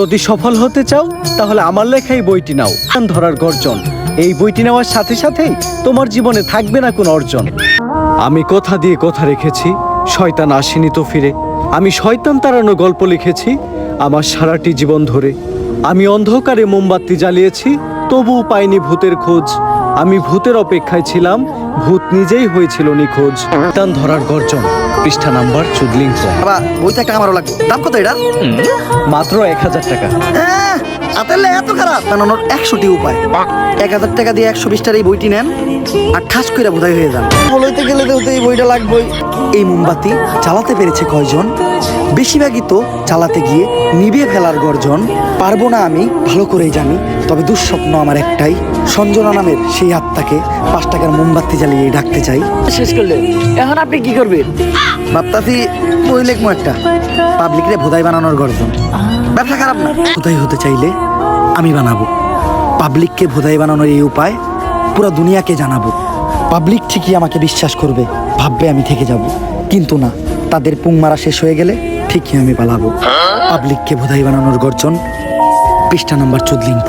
যদি সফল হতে চাও তাহলে আমার লেখাই বইটি নাও। কান ধরার গর্জন, এই বইটি নেওয়ার সাথে সাথেই তোমার জীবনে থাকবে না কোনো অর্জন। আমি কথা দিয়ে কথা রেখেছি, শয়তান আসেনি তো ফিরে। আমি শয়তান তাড়ানো গল্প লিখেছি আমার সারাটি জীবন ধরে। আমি অন্ধকারে মোমবাতি জ্বালিয়েছি, তবুও পাইনি ভূতের খোঁজ। আমি ভূতের অপেক্ষায় ছিলাম, ভূত নিজেই হয়েছিল নিখোঁজ। শয়তান ধরার গর্জন, পৃষ্ঠা নাম্বার চুদলিং। বাবা বইটা একটা আমারও লাগবে। দাম কত এটা? মাত্র 1000 টাকা। আতেলে এত খারাপ বানানোর 100টি উপায়। 1000 টাকা দিয়ে 120টার এই বইটি নেন আর ঠাস করে বোধাই হয়ে যান। বলতে গেলে তো এই বইটা লাগবেই। এই মোমবাতি চালাতে পেরেছে কয়জন? বেশিরভাগই তো চালাতে গিয়ে নিভে ফেলার গর্জন। পারবো না আমি ভালো করেই জানি, তবে দুঃস্বপ্ন আমার একটাই, সঞ্জনা নামের সেই আত্মাকে 5 টাকার মোমবাতি জ্বালিয়ে ডাকতে চাই। শেষ করলে এখন আপনি কি করবেন? ভাবতাছি বই লেখবো একটা, পাবলিকরে ভোদাই বানানোর গর্জন। ব্যবসা খারাপ না, ভোদাই হতে চাইলে আমি বানাবো। পাবলিককে ভোদাই বানানোর এই উপায় পুরো দুনিয়াকে জানাবো। পাবলিক ঠিকই আমাকে বিশ্বাস করবে, ভাববে আমি থেকে যাব। কিন্তু না, তাদের পুং মারা শেষ হয়ে গেলে ঠিকই আমি পালাবো। পাবলিককে ভোদাই বানানোর গর্জন, পৃষ্ঠা নাম্বার 14।